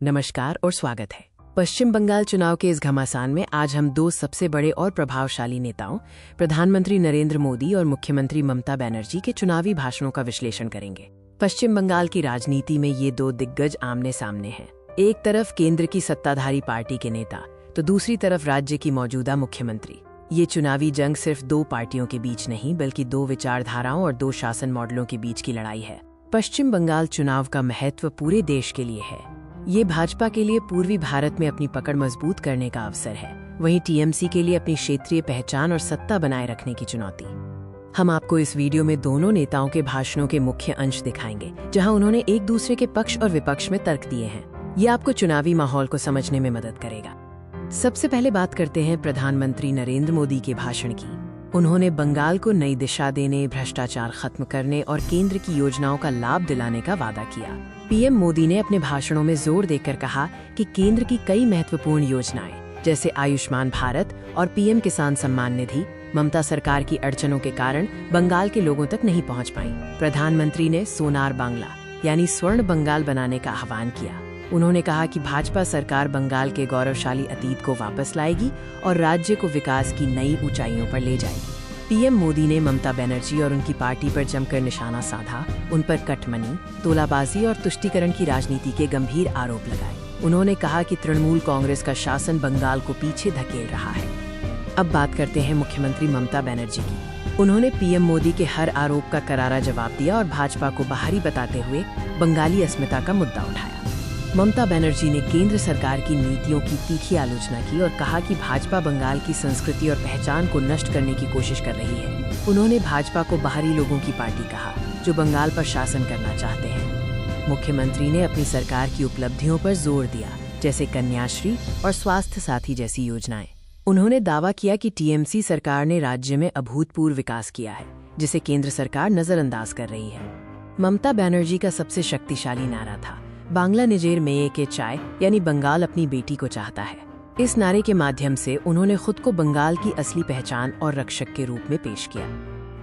नमस्कार और स्वागत है। पश्चिम बंगाल चुनाव के इस घमासान में आज हम दो सबसे बड़े और प्रभावशाली नेताओं, प्रधानमंत्री नरेंद्र मोदी और मुख्यमंत्री ममता बनर्जी के चुनावी भाषणों का विश्लेषण करेंगे। पश्चिम बंगाल की राजनीति में ये दो दिग्गज आमने सामने हैं। एक तरफ केंद्र की सत्ताधारी पार्टी के नेता, तो दूसरी तरफ राज्य की मौजूदा मुख्यमंत्री। ये चुनावी जंग सिर्फ दो पार्टियों के बीच नहीं, बल्कि दो विचारधाराओं और दो शासन मॉडलों के बीच की लड़ाई है। पश्चिम बंगाल चुनाव का महत्व पूरे देश के लिए है। ये भाजपा के लिए पूर्वी भारत में अपनी पकड़ मजबूत करने का अवसर है, वहीं टीएमसी के लिए अपनी क्षेत्रीय पहचान और सत्ता बनाए रखने की चुनौती। हम आपको इस वीडियो में दोनों नेताओं के भाषणों के मुख्य अंश दिखाएंगे, जहां उन्होंने एक दूसरे के पक्ष और विपक्ष में तर्क दिए हैं। ये आपको चुनावी माहौल को समझने में मदद करेगा। सबसे पहले बात करते हैं प्रधानमंत्री नरेंद्र मोदी के भाषण की। उन्होंने बंगाल को नई दिशा देने, भ्रष्टाचार खत्म करने और केंद्र की योजनाओं का लाभ दिलाने का वादा किया। पीएम मोदी ने अपने भाषणों में जोर देकर कहा कि केंद्र की कई महत्वपूर्ण योजनाएं, जैसे आयुष्मान भारत और पीएम किसान सम्मान निधि, ममता सरकार की अड़चनों के कारण बंगाल के लोगों तक नहीं पहुंच पाई। प्रधानमंत्री ने सोनार बांग्ला यानी स्वर्ण बंगाल बनाने का आह्वान किया। उन्होंने कहा कि भाजपा सरकार बंगाल के गौरवशाली अतीत को वापस लाएगी और राज्य को विकास की नई ऊंचाइयों पर ले जाएगी। पीएम मोदी ने ममता बनर्जी और उनकी पार्टी पर जमकर निशाना साधा, उन पर कटमनी, तोलाबाजी और तुष्टीकरण की राजनीति के गंभीर आरोप लगाए। उन्होंने कहा कि तृणमूल कांग्रेस का शासन बंगाल को पीछे धकेल रहा है। अब बात करते हैं मुख्यमंत्री ममता बनर्जी की। उन्होंने पीएम मोदी के हर आरोप का करारा जवाब दिया और भाजपा को बाहरी बताते हुए बंगाली अस्मिता का मुद्दा उठाया। ममता बनर्जी ने केंद्र सरकार की नीतियों की तीखी आलोचना की और कहा कि भाजपा बंगाल की संस्कृति और पहचान को नष्ट करने की कोशिश कर रही है। उन्होंने भाजपा को बाहरी लोगों की पार्टी कहा, जो बंगाल पर शासन करना चाहते हैं। मुख्यमंत्री ने अपनी सरकार की उपलब्धियों पर जोर दिया, जैसे कन्याश्री और स्वास्थ्य साथी जैसी योजनाएं। उन्होंने दावा किया कि टीएमसी सरकार ने राज्य में अभूतपूर्व विकास किया है, जिसे केंद्र सरकार नजरअंदाज कर रही है। ममता बनर्जी का सबसे शक्तिशाली नारा था, बांग्ला निजेर मेये के चाय, यानी बंगाल अपनी बेटी को चाहता है। इस नारे के माध्यम से उन्होंने खुद को बंगाल की असली पहचान और रक्षक के रूप में पेश किया।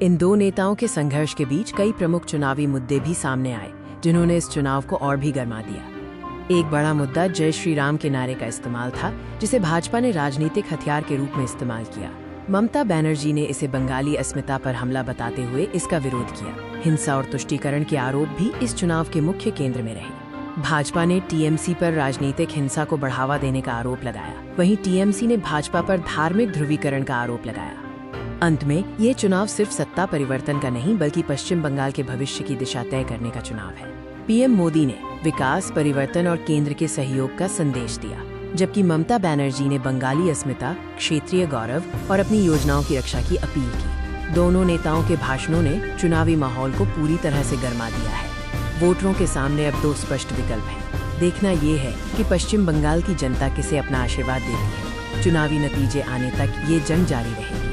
इन दो नेताओं के संघर्ष के बीच कई प्रमुख चुनावी मुद्दे भी सामने आए, जिन्होंने इस चुनाव को और भी गरमा दिया। एक बड़ा मुद्दा जय श्री राम के नारे का इस्तेमाल था, जिसे भाजपा ने राजनीतिक हथियार के रूप में इस्तेमाल किया। ममता बनर्जी ने इसे बंगाली अस्मिता पर हमला बताते हुए इसका विरोध किया। हिंसा और तुष्टीकरण के आरोप भी इस चुनाव के मुख्य केंद्र में रहे। भाजपा ने टीएमसी पर राजनीतिक हिंसा को बढ़ावा देने का आरोप लगाया, वहीं टीएमसी ने भाजपा पर धार्मिक ध्रुवीकरण का आरोप लगाया। अंत में ये चुनाव सिर्फ सत्ता परिवर्तन का नहीं, बल्कि पश्चिम बंगाल के भविष्य की दिशा तय करने का चुनाव है। पीएम मोदी ने विकास, परिवर्तन और केंद्र के सहयोग का संदेश दिया, जबकि ममता बनर्जी ने बंगाली अस्मिता, क्षेत्रीय गौरव और अपनी योजनाओं की रक्षा की अपील की। दोनों नेताओं के भाषणों ने चुनावी माहौल को पूरी तरह से गरमा दिया है। वोटरों के सामने अब दो स्पष्ट विकल्प हैं। देखना ये है कि पश्चिम बंगाल की जनता किसे अपना आशीर्वाद देती है। चुनावी नतीजे आने तक ये जंग जारी रहेगी।